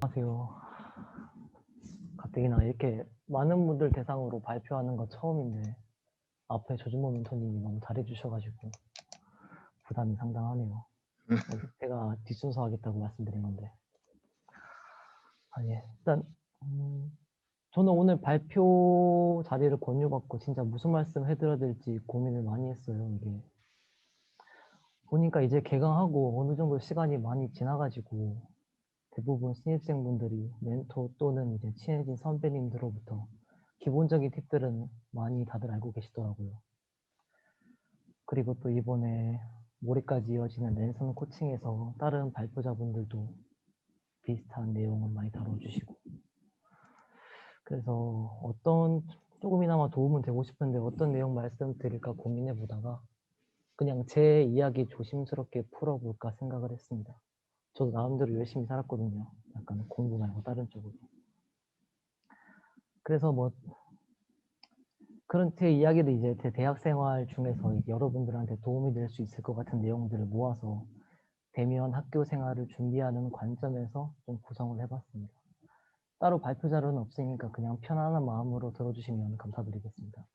안녕하세요. 가뜩이나 이렇게 많은 분들 대상으로 발표하는 거 처음인데 앞에 조준모 멘토님이 너무 잘해주셔가지고 부담이 상당하네요. 제가 뒷순서 하겠다고 말씀드린 건데 예. 일단 저는 오늘 발표 자리를 권유받고 진짜 무슨 말씀 해드려야 될지 고민을 많이 했어요. 이게 보니까 이제 개강하고 어느 정도 시간이 많이 지나가지고 대부분 신입생분들이 멘토 또는 이제 친해진 선배님들로부터 기본적인 팁들은 많이 다들 알고 계시더라고요. 그리고 또 이번에 모레까지 이어지는 랜선 코칭에서 다른 발표자분들도 비슷한 내용을 많이 다뤄주시고, 그래서 조금이나마 도움은 되고 싶은데 어떤 내용 말씀드릴까 고민해 보다가 그냥 제 이야기 조심스럽게 풀어볼까 생각을 했습니다. 저도 나름대로 열심히 살았거든요. 약간 공부 말고 다른 쪽으로. 그래서 뭐 그런 제 이야기를 이제 제 대학 생활 중에서 여러분들한테 도움이 될 수 있을 것 같은 내용들을 모아서 대면 학교 생활을 준비하는 관점에서 좀 구성을 해봤습니다. 따로 발표 자료는 없으니까 그냥 편안한 마음으로 들어주시면 감사드리겠습니다.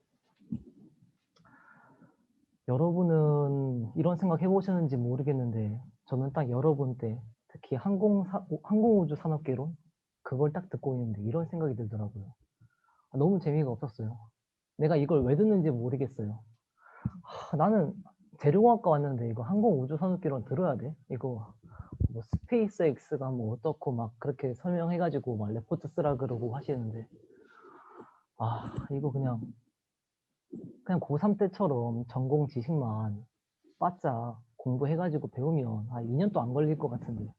여러분은 이런 생각 해보셨는지 모르겠는데 저는 딱 여러분 때 특히 항공우주 산업개론 그걸 딱 듣고 있는데 이런 생각이 들더라고요. 너무 재미가 없었어요. 내가 이걸 왜 듣는지 모르겠어요. 나는 재료공학과 왔는데 이거 항공우주산업개론 들어야 돼? 이거 뭐 스페이스 X가 뭐 어떻고 막 그렇게 설명해가지고 막 레포트 쓰라 그러고 하시는데 이거 그냥 고3 때처럼 전공 지식만 바짝 공부해가지고 배우면 2년도 안 걸릴 것 같은데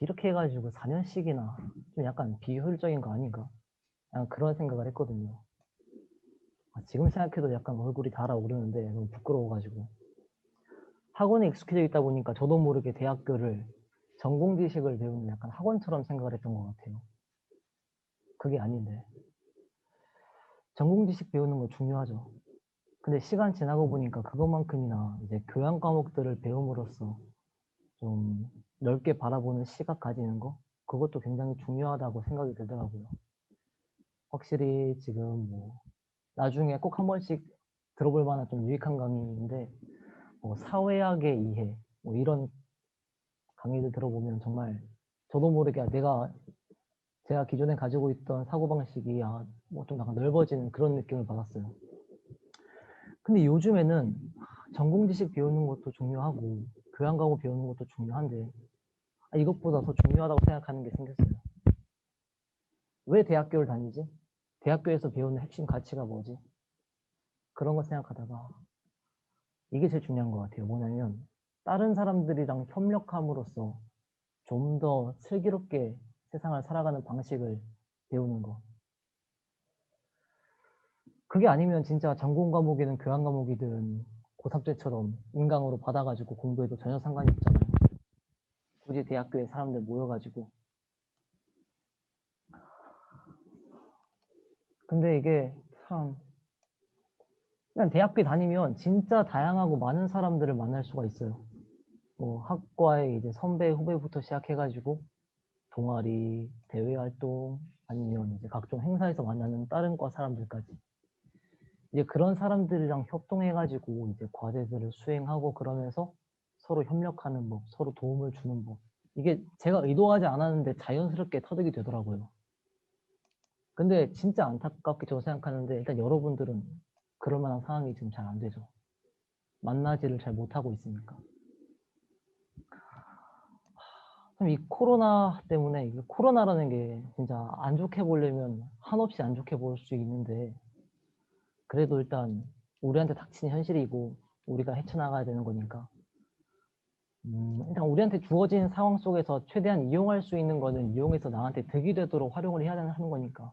이렇게 해가지고 4년씩이나 좀 약간 비효율적인 거 아닌가? 그런 생각을 했거든요. 지금 생각해도 약간 얼굴이 달아오르는데 너무 부끄러워가지고 학원에 익숙해져 있다 보니까 저도 모르게 대학교를 전공 지식을 배우는 약간 학원처럼 생각을 했던 것 같아요. 그게 아닌데 전공 지식 배우는 거 중요하죠. 근데 시간 지나고 보니까 그것만큼이나 이제 교양 과목들을 배움으로써 좀 넓게 바라보는 시각 가지는 거 그것도 굉장히 중요하다고 생각이 들더라고요. 확실히 지금 뭐 나중에 꼭 한 번씩 들어볼 만한 좀 유익한 강의인데 뭐 사회학의 이해 뭐 이런 강의를 들어보면 정말 저도 모르게 제가 기존에 가지고 있던 사고방식이 뭐 좀 약간 넓어지는 그런 느낌을 받았어요. 근데 요즘에는 전공 지식 배우는 것도 중요하고 교양 과목 배우는 것도 중요한데 이것보다 더 중요하다고 생각하는 게 생겼어요. 왜 대학교를 다니지? 대학교에서 배우는 핵심 가치가 뭐지? 그런 거 생각하다가 이게 제일 중요한 것 같아요. 뭐냐면 다른 사람들이랑 협력함으로써 좀 더 슬기롭게 세상을 살아가는 방식을 배우는 거. 그게 아니면 진짜 전공 과목이든 교양 과목이든 고3 때처럼 인강으로 받아가지고 공부해도 전혀 상관이 없잖아요. 굳이 대학교에 사람들 모여가지고. 근데 이게 참 그냥 대학교 다니면 진짜 다양하고 많은 사람들을 만날 수가 있어요. 뭐 학과의 이제 선배, 후배부터 시작해가지고 동아리, 대외 활동, 아니면 이제 각종 행사에서 만나는 다른 과 사람들까지. 이제 그런 사람들이랑 협동해가지고 이제 과제들을 수행하고 그러면서 서로 협력하는 법, 서로 도움을 주는 법. 이게 제가 의도하지 않았는데 자연스럽게 터득이 되더라고요. 근데 진짜 안타깝게 저도 생각하는데 일단 여러분들은 그럴 만한 상황이 지금 잘 안 되죠. 만나지를 잘 못하고 있으니까. 이 코로나 때문에 이게 코로나라는 게 진짜 안 좋게 보려면 한없이 안 좋게 볼 수 있는데 그래도 일단 우리한테 닥친 현실이고 우리가 헤쳐나가야 되는 거니까 일단 우리한테 주어진 상황 속에서 최대한 이용할 수 있는 거는 이용해서 나한테 득이 되도록 활용을 해야 하는 거니까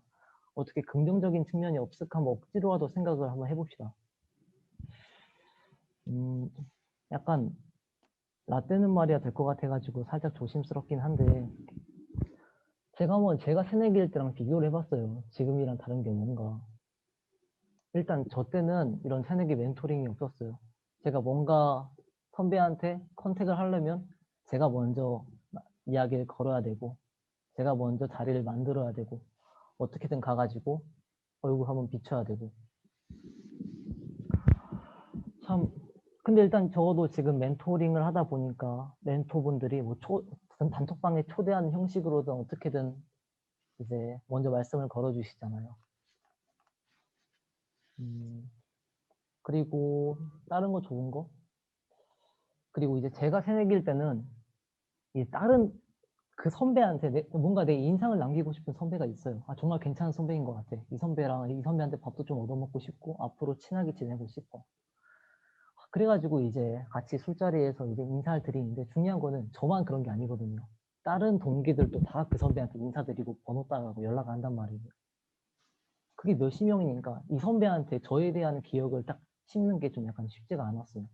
어떻게 긍정적인 측면이 없을까 한번 억지로라도 생각을 한번 해봅시다. 약간 라떼는 말이야 될 것 같아가지고 살짝 조심스럽긴 한데 제가 새내기일 때랑 비교를 해봤어요. 지금이랑 다른 게 뭔가. 일단 저 때는 이런 새내기 멘토링이 없었어요. 제가 뭔가 선배한테 컨택을 하려면 제가 먼저 이야기를 걸어야 되고 제가 먼저 자리를 만들어야 되고 어떻게든 가가지고 얼굴 한번 비춰야 되고 참. 근데 일단 적어도 지금 멘토링을 하다 보니까 멘토분들이 뭐 단톡방에 초대하는 형식으로든 어떻게든 이제 먼저 말씀을 걸어주시잖아요. 그리고 다른 거 좋은 거? 그리고 이제 제가 새내기일 때는 이 다른 그 선배한테 뭔가 내 인상을 남기고 싶은 선배가 있어요. 아, 정말 괜찮은 선배인 것 같아. 이 선배랑 이 선배한테 밥도 좀 얻어먹고 싶고 앞으로 친하게 지내고 싶어. 그래가지고 이제 같이 술자리에서 이제 인사를 드리는데 중요한 거는 저만 그런 게 아니거든요. 다른 동기들도 다 그 선배한테 인사드리고 번호 따가고 연락 한단 말이에요. 그게 몇십 명이니까 이 선배한테 저에 대한 기억을 딱 심는 게 좀 약간 쉽지가 않았어요.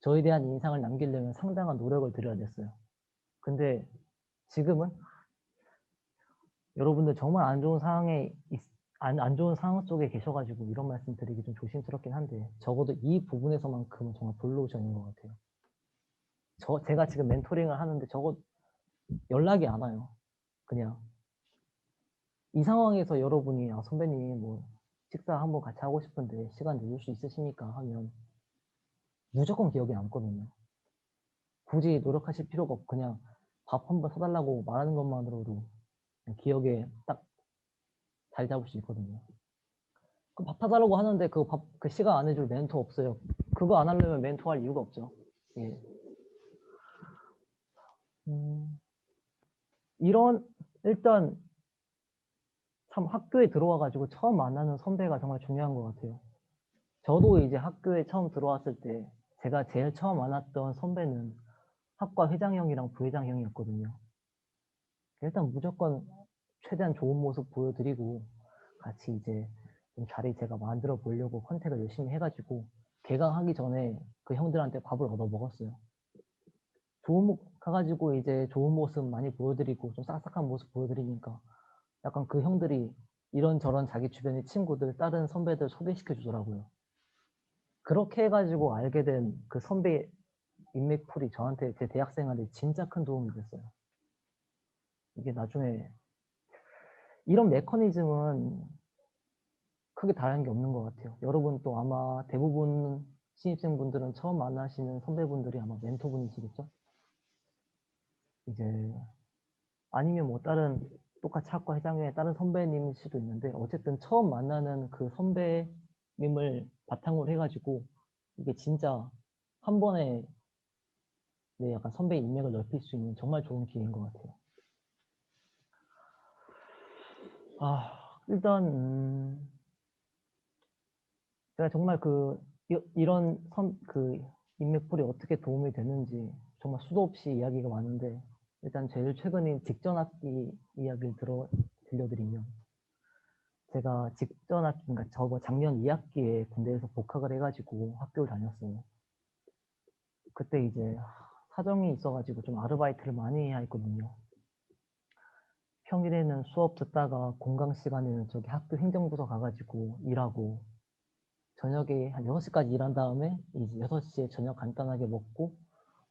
저에 대한 인상을 남기려면 상당한 노력을 들여야 됐어요. 근데 지금은 여러분들 정말 안 좋은 상황에 안 좋은 상황 속에 계셔가지고 이런 말씀 드리기 좀 조심스럽긴 한데 적어도 이 부분에서만큼은 정말 블루오션인 것 같아요. 제가 지금 멘토링을 하는데 적어도 연락이 안 와요. 그냥 이 상황에서 여러분이 아, 선배님 뭐 식사 한번 같이 하고 싶은데 시간 내줄 수 있으십니까 하면 무조건 기억에 남거든요. 굳이 노력하실 필요가 없고 그냥 밥 한번 사달라고 말하는 것만으로도 기억에 딱 자리 잡을 수 있거든요. 그 밥 사달라고 하는데 그 시간 안 해줄 멘토 없어요. 그거 안 하려면 멘토 할 이유가 없죠. 예. 이런 일단 참 학교에 들어와가지고 처음 만나는 선배가 정말 중요한 것 같아요. 저도 이제 학교에 처음 들어왔을 때 제가 제일 처음 만났던 선배는 학과 회장형이랑 부회장형이었거든요. 일단 무조건 최대한 좋은 모습 보여드리고 같이 이제 좀 자리 제가 만들어 보려고 컨택을 열심히 해가지고 개강하기 전에 그 형들한테 밥을 얻어 먹었어요. 가가지고 이제 좋은 모습 많이 보여드리고 좀 싹싹한 모습 보여드리니까 약간 그 형들이 이런저런 자기 주변의 친구들, 다른 선배들 소개시켜 주더라고요. 그렇게 해가지고 알게 된 그 선배 인맥풀이 저한테 제 대학 생활에 진짜 큰 도움이 됐어요. 이게 나중에 이런 메커니즘은 크게 다른 게 없는 것 같아요. 여러분 또 아마 대부분 신입생분들은 처음 만나시는 선배분들이 아마 멘토분이시겠죠? 이제 아니면 뭐 다른 똑같이 학과 회장의 다른 선배님일 수도 있는데 어쨌든 처음 만나는 그 선배님을 바탕으로 해가지고 이게 진짜 한 번에 내 약간 선배 인맥을 넓힐 수 있는 정말 좋은 기회인 것 같아요. 일단 제가 정말 이런 인맥풀이 어떻게 도움이 되는지 정말 수도 없이 이야기가 많은데 일단 제일 최근인 직전 학기 이야기를 들려드리면 제가 직전 학기, 그러니까 작년 2학기에 군대에서 복학을 해가지고 학교를 다녔어요. 그때 이제 사정이 있어가지고 좀 아르바이트를 많이 해야 했거든요. 평일에는 수업 듣다가 공강 시간에는 저기 학교 행정부서 가가지고 일하고 저녁에 한 6시까지 일한 다음에 이제 6시에 저녁 간단하게 먹고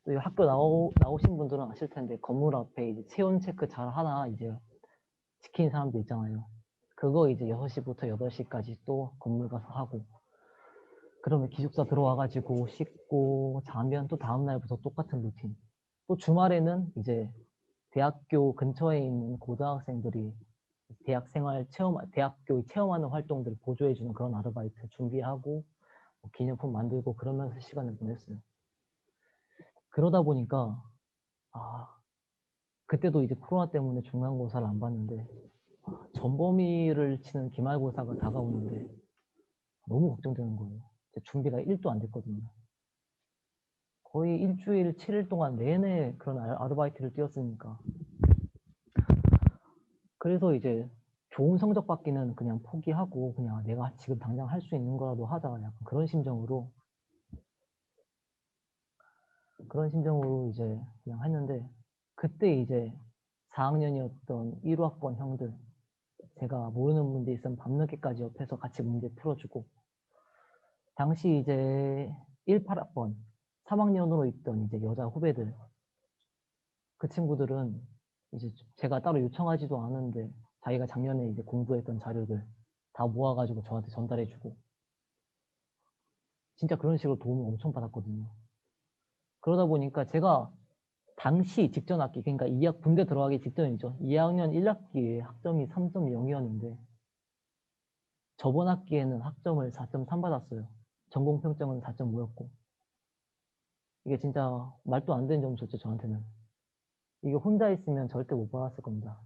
또 학교 나오신 분들은 아실 텐데 건물 앞에 이제 체온 체크 잘 하나 이제 지키는 사람도 있잖아요. 그거 이제 6시부터 8시까지 또 건물 가서 하고 그러면 기숙사 들어와가지고 씻고 자면 또 다음날부터 똑같은 루틴. 또 주말에는 이제 대학교 근처에 있는 고등학생들이 대학교 체험하는 활동들 보조해주는 그런 아르바이트 준비하고 뭐 기념품 만들고 그러면서 시간을 보냈어요. 그러다 보니까 아 그때도 이제 코로나 때문에 중간고사를 안 봤는데 전범위를 치는 기말고사가 다가오는데 너무 걱정되는 거예요. 준비가 1도 안 됐거든요. 거의 일주일 7일 동안 내내 그런 아르바이트를 뛰었으니까. 그래서 이제 좋은 성적 받기는 그냥 포기하고 그냥 내가 지금 당장 할 수 있는 거라도 하자, 약간 그런 심정으로 이제 그냥 했는데, 그때 이제 4학년이었던 1호학번 형들, 제가 모르는 문제 있으면 밤늦게까지 옆에서 같이 문제 풀어주고, 당시 이제 18학번 3학년으로 있던 이제 여자 후배들, 그 친구들은 이제 제가 따로 요청하지도 않은데 자기가 작년에 이제 공부했던 자료들 다 모아가지고 저한테 전달해주고, 진짜 그런 식으로 도움을 엄청 받았거든요. 그러다 보니까 제가 당시 직전 학기, 그러니까 2학 군대 들어가기 직전이죠. 2학년 1학기에 학점이 3.0이었는데 저번 학기에는 학점을 4.3 받았어요. 전공 평점은 4.5였고. 이게 진짜 말도 안 되는 점수였죠, 저한테는. 이게 혼자 있으면 절대 못 받았을 겁니다.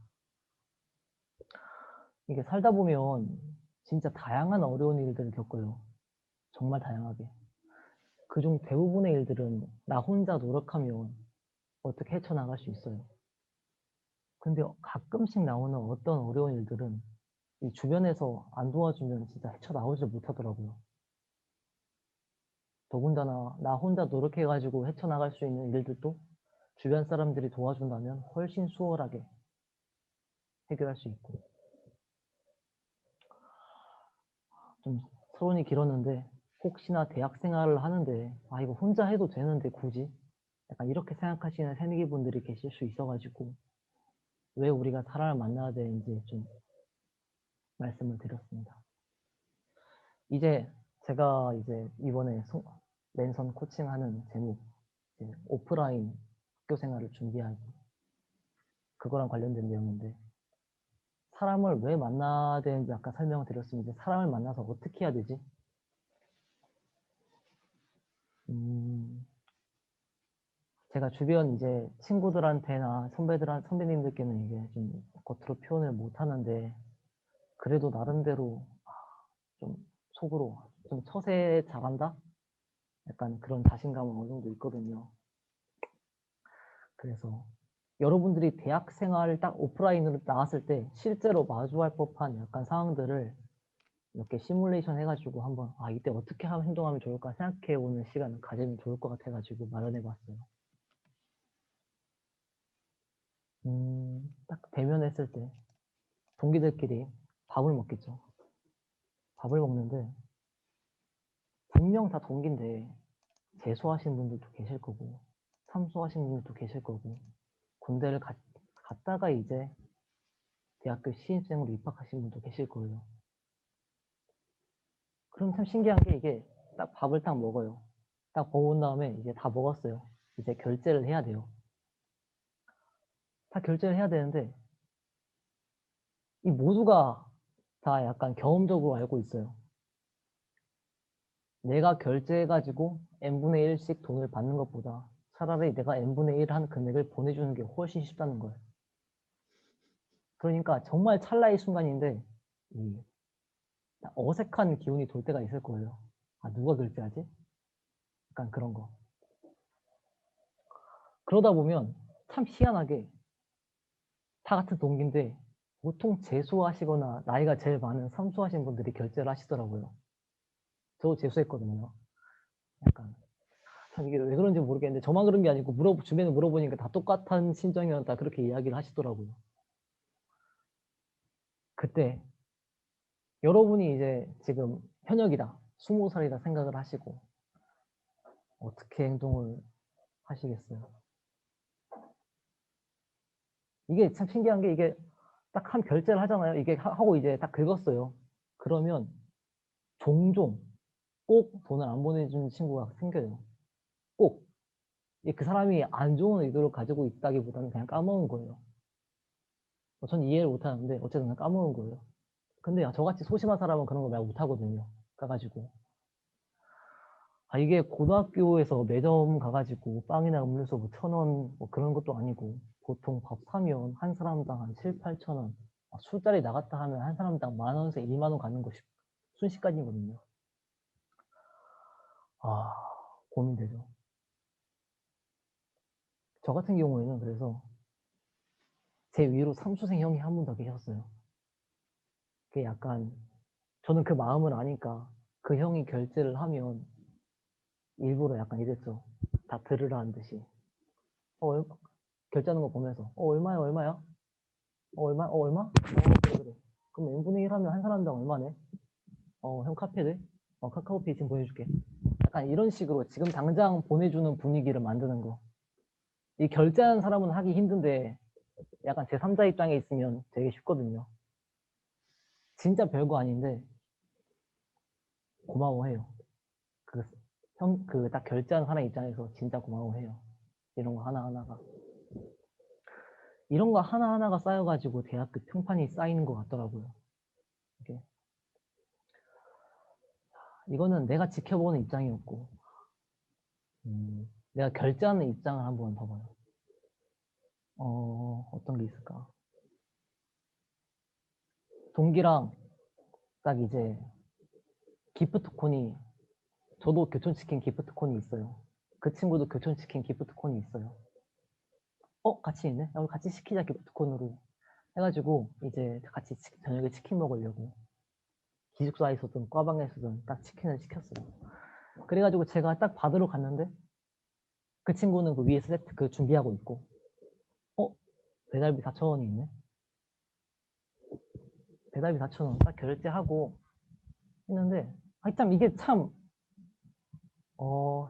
이게 살다 보면 진짜 다양한 어려운 일들을 겪어요. 정말 다양하게. 그중 대부분의 일들은 나 혼자 노력하면 어떻게 헤쳐나갈 수 있어요. 근데 가끔씩 나오는 어떤 어려운 일들은 이 주변에서 안 도와주면 진짜 헤쳐나오질 못하더라고요. 더군다나 나 혼자 노력해가지고 헤쳐나갈 수 있는 일들도 주변 사람들이 도와준다면 훨씬 수월하게 해결할 수 있고. 좀 서론이 길었는데, 혹시나 대학 생활을 하는데 아 이거 혼자 해도 되는데 굳이, 약간 이렇게 생각하시는 새내기 분들이 계실 수 있어가지고 왜 우리가 사람을 만나야 되는지 좀 말씀을 드렸습니다. 이제 제가 이제 이번에 랜선 코칭하는 제목, 이제 오프라인 학교 생활을 준비하기, 그거랑 관련된 내용인데, 사람을 왜 만나야 되는지 아까 설명을 드렸습니다. 사람을 만나서 어떻게 해야 되지? 제가 주변 이제 친구들한테나 선배님들께는 이게 좀 겉으로 표현을 못 하는데, 그래도 나름대로 좀 속으로 좀 처세 잘한다? 약간 그런 자신감은 어느 정도 있거든요. 그래서 여러분들이 대학 생활을 딱 오프라인으로 나왔을 때 실제로 마주할 법한 약간 상황들을 이렇게 시뮬레이션 해가지고 한번 이때 어떻게 하면 행동하면 좋을까 생각해 보는 시간을 가지면 좋을 것 같아가지고 마련해 봤어요. 딱 대면했을 때 동기들끼리 밥을 먹겠죠. 밥을 먹는데 분명 다 동기인데 재수하신 분들도 계실 거고 삼수하신 분들도 계실 거고 군대를 갔다가 이제 대학교 신입생으로 입학하신 분도 계실 거예요. 그럼 참 신기한 게, 이게 딱 밥을 딱 먹어요. 딱 먹은 다음에 이제 다 먹었어요. 이제 결제를 해야 돼요. 다 결제를 해야 되는데 이 모두가 다 약간 경험적으로 알고 있어요. 내가 결제해가지고 n분의 1씩 돈을 받는 것보다 차라리 내가 n분의 1 한 금액을 보내주는 게 훨씬 쉽다는 거예요. 그러니까 정말 찰나의 순간인데 이 어색한 기운이 돌 때가 있을 거예요. 누가 결제하지? 약간 그런 거. 그러다 보면 참 희한하게 다 같은 동기인데 보통 재수하시거나 나이가 제일 많은 삼수하신 분들이 결제를 하시더라고요. 저도 재수했거든요. 약간 참 이게 왜 그런지 모르겠는데 저만 그런 게 아니고 주변에 물어보니까 다 똑같은 심정이었다, 그렇게 이야기를 하시더라고요. 그때 여러분이 이제 지금 현역이다, 20살이다 생각을 하시고 어떻게 행동을 하시겠어요? 이게 참 신기한 게, 이게 딱 한 결제를 하잖아요. 이게 하고 이제 딱 긁었어요. 그러면 종종 꼭 돈을 안 보내주는 친구가 생겨요. 꼭. 그 사람이 안 좋은 의도를 가지고 있다기보다는 그냥 까먹은 거예요. 전 이해를 못 하는데 어쨌든 그냥 까먹은 거예요. 근데 저같이 소심한 사람은 그런 거 말 못 하거든요. 가가지고 이게 고등학교에서 매점 가가지고 빵이나 음료수 뭐 1,000원 뭐 그런 것도 아니고, 보통 밥 사면 한 사람당 한 7, 8,000원, 술자리 나갔다 하면 한 사람당 10,000원에서 20,000원 가는 것이 순식간이거든요. 고민되죠. 저 같은 경우에는 그래서 제 위로 삼수생 형이 한 분 더 계셨어요. 그게 약간 저는 그 마음을 아니까 그 형이 결제를 하면 일부러 약간 이랬죠. 다 들으라는 듯이. 얼마, 결제하는 거 보면서 얼마야 얼마야? 얼마? 얼마? 그래 그래. 그럼 n분의 1 하면 한 사람당 얼마네? 형 카페를? 카카오페이 지금 보내줄게. 약간 이런 식으로 지금 당장 보내주는 분위기를 만드는 거. 이 결제하는 사람은 하기 힘든데 약간 제3자 입장에 있으면 되게 쉽거든요. 진짜 별거 아닌데 고마워해요. 그 딱 결제하는 사람 입장에서 진짜 고마워해요. 이런 거 하나하나가. 이런 거 하나하나가 쌓여가지고 대학교 평판이 쌓이는 것 같더라고요. 이게. 이거는 내가 지켜보는 입장이었고, 내가 결제하는 입장을 한번 봐봐요. 어떤 게 있을까? 동기랑 딱 이제 기프트콘이, 저도 교촌치킨 기프트콘이 있어요. 그 친구도 교촌치킨 기프트콘이 있어요. 같이 있네? 우리 같이 시키자, 기프트콘으로. 해가지고, 이제 같이 저녁에 치킨 먹으려고. 기숙사에서든 과방에서든 딱 치킨을 시켰어요. 그래가지고 제가 딱 받으러 갔는데, 그 친구는 그 위에 세트 그 준비하고 있고, 어? 배달비 4,000원이 있네? 배달비 4,000원 딱 결제하고 했는데, 참 이게 참,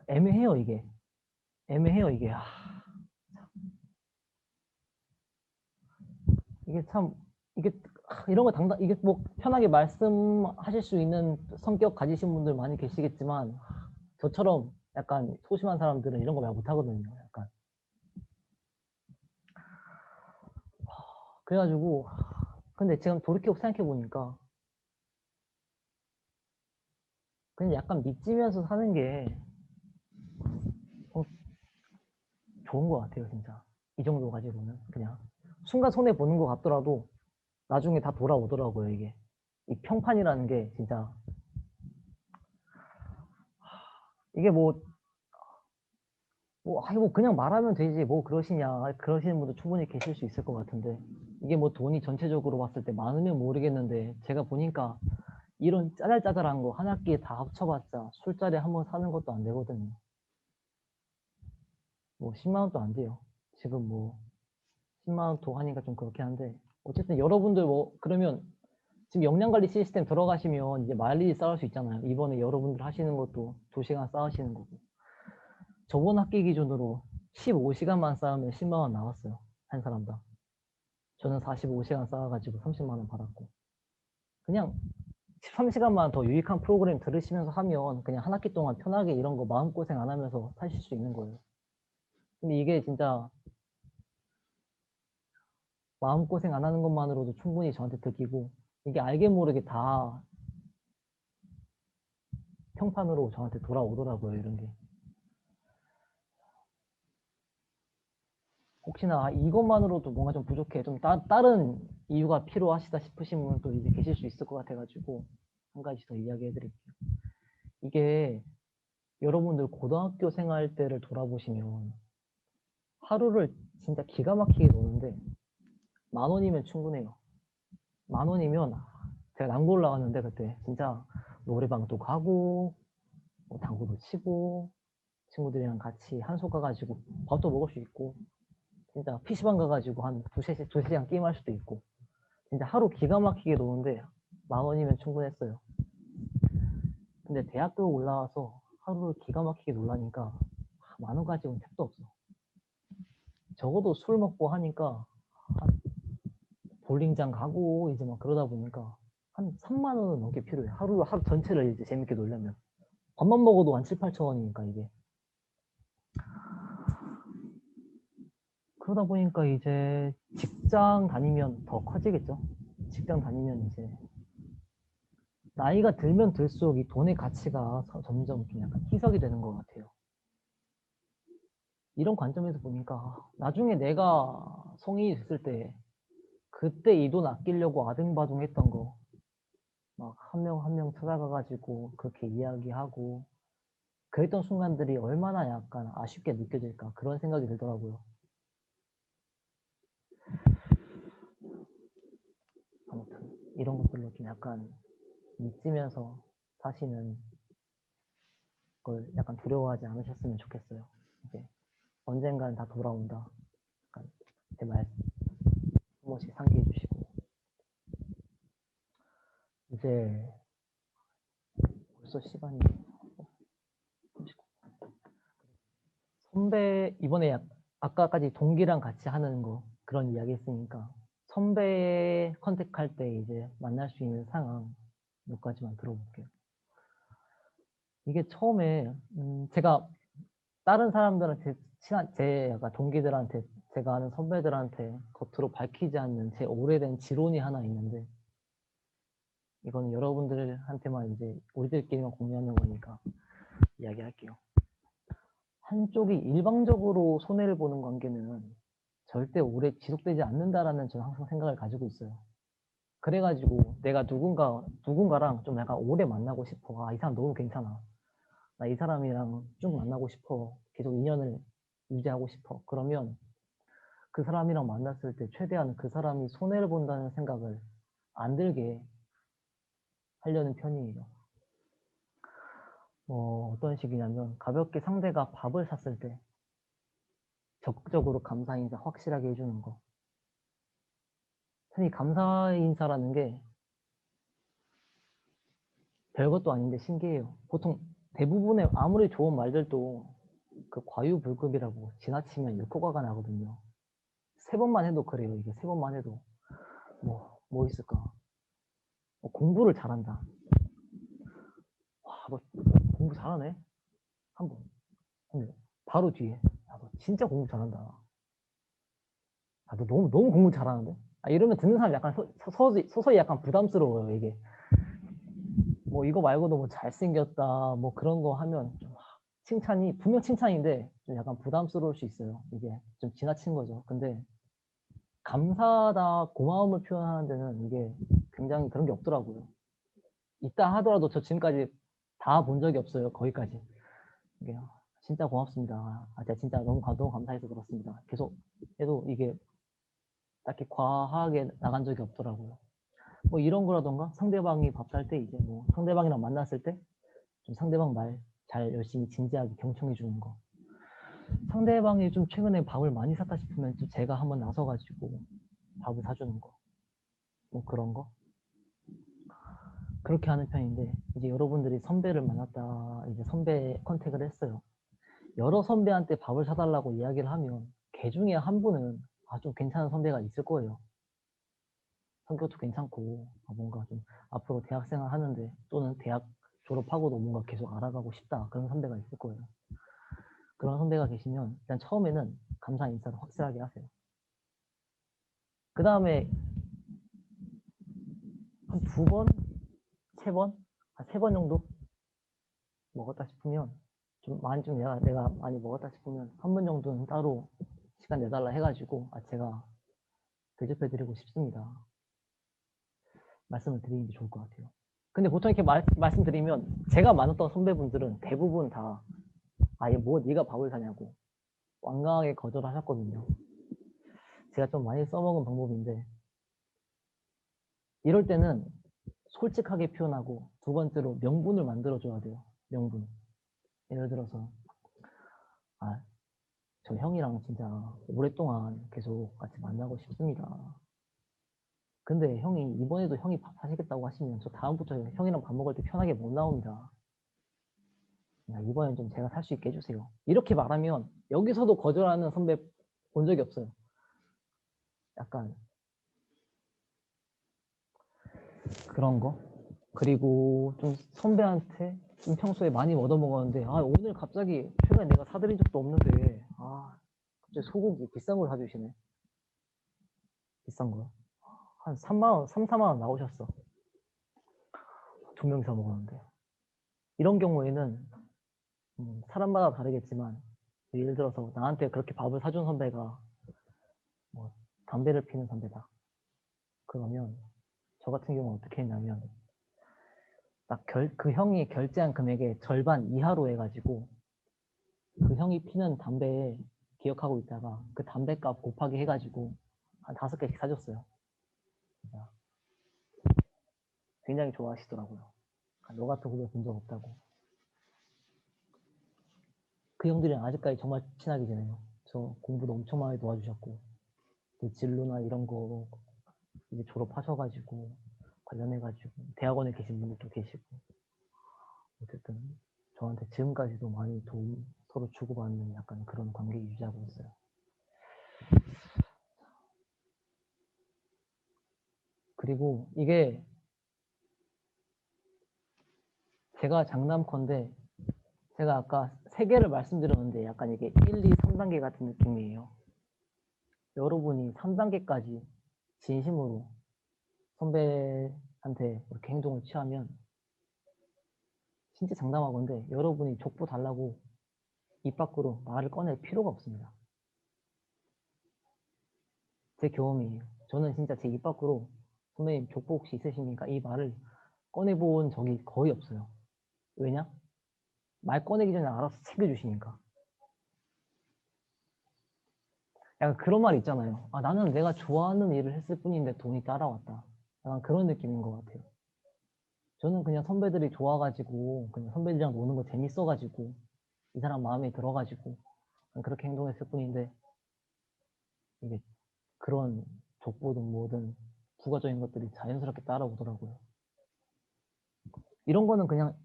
애매해요, 이게. 애매해요, 이게. 이게 참, 이게, 이런 거 이게 뭐 편하게 말씀하실 수 있는 성격 가지신 분들 많이 계시겠지만, 저처럼 약간 소심한 사람들은 이런 거 말 못하거든요, 약간. 그래가지고, 근데 지금 돌이켜 생각해보니까, 그냥 약간 믿지면서 사는 게 좋은 것 같아요, 진짜. 이 정도 가지고는. 그냥. 순간 손해보는 것 같더라도, 나중에 다 돌아오더라고요, 이게. 이 평판이라는 게 진짜, 이게 아니, 뭐, 그냥 말하면 되지, 뭐, 그러시냐. 그러시는 분도 충분히 계실 수 있을 것 같은데, 이게 뭐 돈이 전체적으로 봤을 때 많으면 모르겠는데, 제가 보니까 이런 짜잘짜잘한 거 한 학기에 다 합쳐봤자 술자리 한번 사는 것도 안 되거든요. 뭐, 10만 원도 안 돼요. 지금 뭐, 10만 원 더 하니까 좀 그렇긴 한데, 어쨌든 여러분들 뭐, 그러면 지금 역량관리 시스템 들어가시면 이제 마일리지 쌓을 수 있잖아요. 이번에 여러분들 하시는 것도 2시간 쌓으시는 거고. 저번 학기 기준으로 15시간만 쌓으면 10만 원 나왔어요. 한 사람당. 저는 45시간 쌓아가지고 30만 원 받았고. 그냥 13시간만 더 유익한 프로그램 들으시면서 하면 그냥 한 학기 동안 편하게 이런 거 마음고생 안 하면서 사실 수 있는 거예요. 근데 이게 진짜 마음고생 안 하는 것만으로도 충분히 저한테 득이고, 이게 알게 모르게 다 평판으로 저한테 돌아오더라고요, 이런 게. 혹시나 이것만으로도 뭔가 좀 부족해, 좀 다른 이유가 필요하시다 싶으신 분은 또 이제 계실 수 있을 것 같아가지고 한 가지 더 이야기해 드릴게요. 이게 여러분들 고등학교 생활 때를 돌아보시면 하루를 진짜 기가 막히게 노는데 10,000원이면 충분해요. 10,000원이면 제가 남고 올라갔는데 그때 진짜 노래방도 가고 뭐 당구도 치고 친구들이랑 같이 한솥 가가지고 밥도 먹을 수 있고 진짜 PC방 가가지고 한 두세 시간 게임할 수도 있고 진짜 하루 기가 막히게 노는데 10,000원이면 충분했어요. 근데 대학교 올라와서 하루를 기가 막히게 놀라니까 10,000원 가지고는 택도 없어. 적어도 술 먹고 하니까 한 볼링장 가고 이제 막 그러다 보니까 한 3만 원은 넘게 필요해. 하루 전체를 이제 재밌게 놀려면. 밥만 먹어도 한 7, 8천 원이니까 이게. 그러다 보니까 이제 직장 다니면 더 커지겠죠. 직장 다니면 이제 나이가 들면 들수록 이 돈의 가치가 점점 좀 약간 희석이 되는 것 같아요. 이런 관점에서 보니까 나중에 내가 성인이 됐을 때 그때 이 돈 아끼려고 아등바등 했던 거 막 한 명 한 명 찾아가가지고 그렇게 이야기하고 그랬던 순간들이 얼마나 약간 아쉽게 느껴질까 그런 생각이 들더라고요. 이런 것들로 좀 약간 믿으면서 사시는 걸 약간 두려워하지 않으셨으면 좋겠어요. 이제 언젠간 다 돌아온다. 약간 제 말 한 번씩 상기해 주시고. 이제 벌써 시간이 39. 선배 이번에 아까까지 동기랑 같이 하는 거 그런 이야기 했으니까 선배 컨택할 때 이제 만날 수 있는 상황 몇 가지만 들어볼게요. 이게 처음에 제가 다른 사람들한테 친한 제 약간 동기들한테 제가 아는 선배들한테 겉으로 밝히지 않는 제 오래된 지론이 하나 있는데 이건 여러분들한테만 이제 우리들끼리만 공유하는 거니까 이야기할게요. 한쪽이 일방적으로 손해를 보는 관계는 절대 오래 지속되지 않는다라는 저는 항상 생각을 가지고 있어요. 그래가지고 내가 누군가랑 좀 약간 오래 만나고 싶어. 아, 이 사람 너무 괜찮아. 나 이 사람이랑 쭉 만나고 싶어. 계속 인연을 유지하고 싶어. 그러면 그 사람이랑 만났을 때 최대한 그 사람이 손해를 본다는 생각을 안 들게 하려는 편이에요. 어떤 식이냐면 가볍게 상대가 밥을 샀을 때 적극적으로 감사 인사 확실하게 해주는 거. 흔히 감사 인사라는 게 별것도 아닌데 신기해요. 보통 대부분의 아무리 좋은 말들도 그 과유불급이라고 지나치면 역효과가 나거든요. 3번만 해도 그래요. 이게 3번만 해도 뭐 있을까? 공부를 잘한다. 와, 너 공부 잘하네. 한 번. 근데 바로 뒤에 야, 너 진짜 공부 잘한다. 아, 너 너무 공부 잘하는데? 아, 이러면 듣는 사람이 약간 서서히 약간 부담스러워요. 이게 뭐 이거 말고도 뭐 잘생겼다 뭐 그런 거 하면 좀 칭찬이 분명 칭찬인데 좀 약간 부담스러울 수 있어요. 이게 좀 지나친 거죠. 근데 감사하다 고마움을 표현하는 데는 이게 굉장히 그런 게 없더라고요. 있다 하더라도 저 지금까지 다 본 적이 없어요. 거기까지. 이게 진짜 고맙습니다. 아, 제가 진짜 너무 감사해서 그렇습니다. 계속 해도 이게 딱히 과하게 나간 적이 없더라고요. 뭐 이런 거라던가 상대방이 밥 살 때 이제 뭐 상대방이랑 만났을 때 좀 상대방 말 잘 열심히 진지하게 경청해 주는 거. 상대방이 좀 최근에 밥을 많이 샀다 싶으면 좀 제가 한번 나서가지고 밥을 사주는 거. 뭐 그런 거. 그렇게 하는 편인데 이제 여러분들이 선배를 만났다 이제 선배 컨택을 했어요. 여러 선배한테 밥을 사달라고 이야기를 하면 걔 중에 한 분은 좀 괜찮은 선배가 있을 거예요. 성격도 괜찮고 뭔가 좀 앞으로 대학생활 하는데 또는 대학 졸업하고도 뭔가 계속 알아가고 싶다 그런 선배가 있을 거예요. 그런 선배가 계시면 일단 처음에는 감사 인사를 확실하게 하세요. 그 다음에 한 2번, 3번, 한 3번 정도 먹었다 싶으면 좀 내가 많이 먹었다 싶으면 한 번 정도는 따로 시간 내달라 해가지고 제가 대접해드리고 싶습니다. 말씀을 드리는 게 좋을 것 같아요. 근데 보통 이렇게 말씀드리면 제가 만났던 선배분들은 대부분 다 얘 뭐 네가 밥을 사냐고 완강하게 거절하셨거든요. 제가 좀 많이 써먹은 방법인데 이럴 때는 솔직하게 표현하고 두 번째로 명분을 만들어줘야 돼요. 명분. 예를 들어서 저 형이랑 진짜 오랫동안 계속 같이 만나고 싶습니다. 근데 형이 이번에도 형이 밥 사시겠다고 하시면 저 다음부터 형이랑 밥 먹을 때 편하게 못 나옵니다. 이번엔 좀 제가 살 수 있게 해주세요. 이렇게 말하면 여기서도 거절하는 선배 본 적이 없어요. 약간 그런 거. 그리고 좀 선배한테 좀 평소에 많이 얻어먹었는데 오늘 갑자기 최근에 내가 사드린 적도 없는데 갑자기 소고기 비싼 걸 사주시네. 비싼 거요. 한 3만 원, 3, 4만 원 나오셨어. 2명이서 먹었는데. 이런 경우에는 사람마다 다르겠지만 예를 들어서 나한테 그렇게 밥을 사준 선배가 뭐 담배를 피는 선배다. 그러면 저 같은 경우는 어떻게 했냐면 딱 그 형이 결제한 금액의 절반 이하로 해가지고 그 형이 피는 담배 기억하고 있다가 그 담배값 곱하기 해가지고 한 5개씩 사줬어요. 굉장히 좋아하시더라고요. 너 같은 후배 본 적 없다고. 그 형들이랑 아직까지 정말 친하게 지내요. 저 공부도 엄청 많이 도와주셨고, 진로나 이런 거 이제 졸업하셔가지고 관련해가지고 대학원에 계신 분들도 계시고, 어쨌든 저한테 지금까지도 많이 도움 서로 주고받는 약간 그런 관계 유지하고 있어요. 그리고 이게 제가 장남컨대 제가 아까 3개를 말씀드렸는데 약간 이게 1, 2, 3단계 같은 느낌이에요. 여러분이 3단계까지 진심으로 선배한테 이렇게 행동을 취하면 진짜 장담하건대 여러분이 족보 달라고 입 밖으로 말을 꺼낼 필요가 없습니다. 제 경험이에요. 저는 진짜 제 입 밖으로 선배님 족보 혹시 있으십니까? 이 말을 꺼내본 적이 거의 없어요. 왜냐? 말 꺼내기 전에 알아서 챙겨주시니까. 약간 그런 말 있잖아요. 아, 나는 내가 좋아하는 일을 했을 뿐인데 돈이 따라왔다. 약간 그런 느낌인 것 같아요. 저는 그냥 선배들이 좋아가지고 그냥 선배들이랑 노는 거 재밌어가지고 이 사람 마음에 들어가지고 그렇게 행동했을 뿐인데 이게 그런 족보든 뭐든 부가적인 것들이 자연스럽게 따라오더라고요. 이런 거는 그냥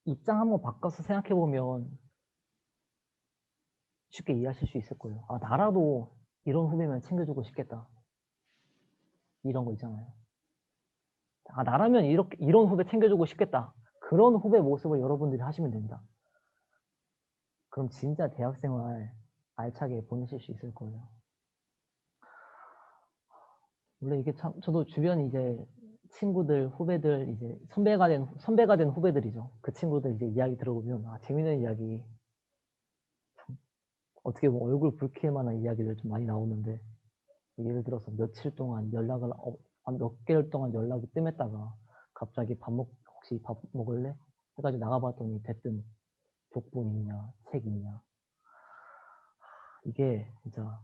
입장 한번 바꿔서 생각해보면 쉽게 이해하실 수 있을 거예요. 아, 나라도 이런 후배면 챙겨주고 싶겠다. 이런 거 있잖아요. 아, 나라면 이런 후배 챙겨주고 싶겠다. 그런 후배 모습을 여러분들이 하시면 됩니다. 그럼 진짜 대학생활 알차게 보내실 수 있을 거예요. 원래 이게 참, 저도 주변 이제 친구들, 후배들, 이제 선배가 된 후배들이죠. 그 친구들 이제 이야기 들어보면, 아, 재밌는 이야기, 어떻게 보면 얼굴 붉힐 만한 이야기들 좀 많이 나오는데, 예를 들어서 며칠 동안 몇 개월 동안 연락이 뜸했다가, 갑자기 혹시 밥 먹을래? 해가지고 나가봤더니 대뜸 족보 있냐, 책 있냐. 이게 진짜,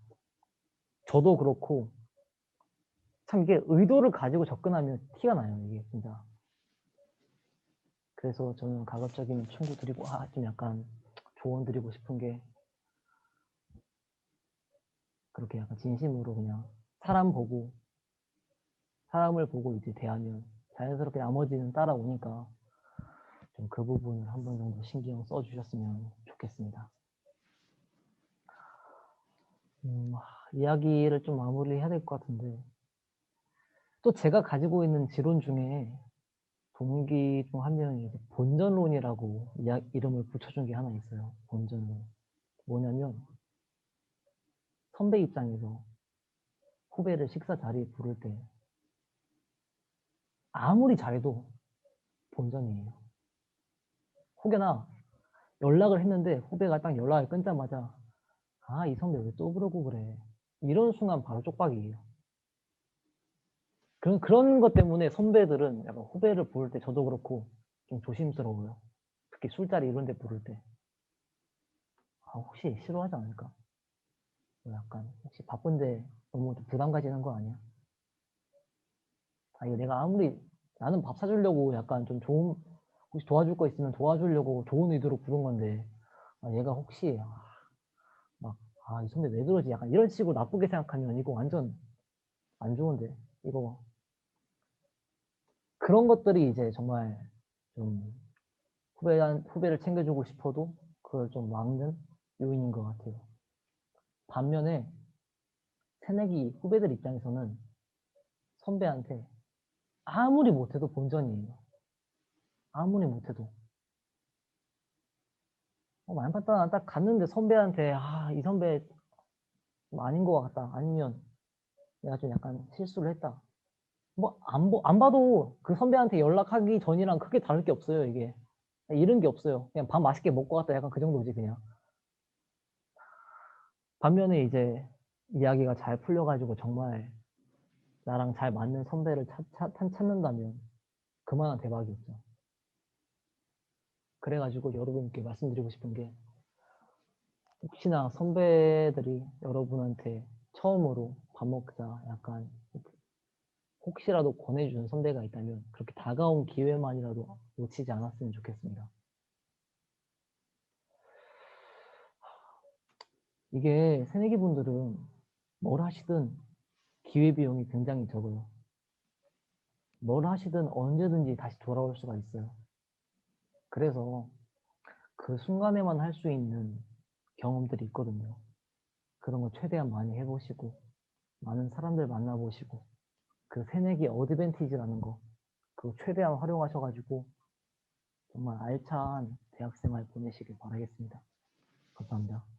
저도 그렇고, 참 이게 의도를 가지고 접근하면 티가 나요, 이게 진짜. 그래서 저는 가급적이면 친구드리고, 좀 약간 조언 드리고 싶은 게, 그렇게 약간 진심으로 그냥 사람을 보고 이제 대하면 자연스럽게 나머지는 따라오니까 좀 그 부분을 한 번 정도 신경 써주셨으면 좋겠습니다. 이야기를 좀 마무리해야 될 것 같은데, 또 제가 가지고 있는 지론 중에 동기 중 한 명이 이제 본전론이라고 이름을 붙여준 게 하나 있어요. 본전론. 뭐냐면 선배 입장에서 후배를 식사 자리에 부를 때 아무리 잘해도 본전이에요. 혹여나 연락을 했는데 후배가 딱 연락을 끊자마자 아, 이 선배 왜 또 그러고 그래. 이런 순간 바로 쪽박이에요. 그런 것 때문에 선배들은 약간 후배를 부를 때 저도 그렇고 좀 조심스러워요. 특히 술자리 이런 데 부를 때. 아, 혹시 싫어하지 않을까? 약간 혹시 바쁜데 너무 부담 가지는 거 아니야? 아, 이거 내가 아무리 나는 밥 사주려고 약간 좀 혹시 도와줄 거 있으면 도와주려고 좋은 의도로 부른 건데 아, 얘가 혹시 이 선배 왜 그러지? 약간 이런 식으로 나쁘게 생각하면 이거 완전 안 좋은데 이거 그런 것들이 이제 정말 좀 후배를 챙겨주고 싶어도 그걸 좀 막는 요인인 것 같아요. 반면에 새내기 후배들 입장에서는 선배한테 아무리 못해도 본전이에요. 아무리 못해도. 만판딱 딱 갔는데 선배한테 이 선배 좀 아닌 것 같다. 아니면 내가 좀 약간 실수를 했다. 뭐 안 봐도 그 선배한테 연락하기 전이랑 크게 다를 게 없어요, 이게. 잃은 게 없어요. 그냥 밥 맛있게 먹고 갔다 약간 그 정도지, 그냥. 반면에 이제 이야기가 잘 풀려가지고 정말 나랑 잘 맞는 선배를 찾는다면 그만한 대박이었죠. 그래가지고 여러분께 말씀드리고 싶은 게 혹시나 선배들이 여러분한테 처음으로 밥 먹자 약간 혹시라도 권해주는 선배가 있다면 그렇게 다가온 기회만이라도 놓치지 않았으면 좋겠습니다. 이게 새내기 분들은 뭘 하시든 기회비용이 굉장히 적어요. 뭘 하시든 언제든지 다시 돌아올 수가 있어요. 그래서 그 순간에만 할 수 있는 경험들이 있거든요. 그런 거 최대한 많이 해보시고 많은 사람들 만나보시고 그 새내기 어드밴티지라는 거 그거 최대한 활용하셔가지고 정말 알찬 대학생활 보내시길 바라겠습니다. 감사합니다.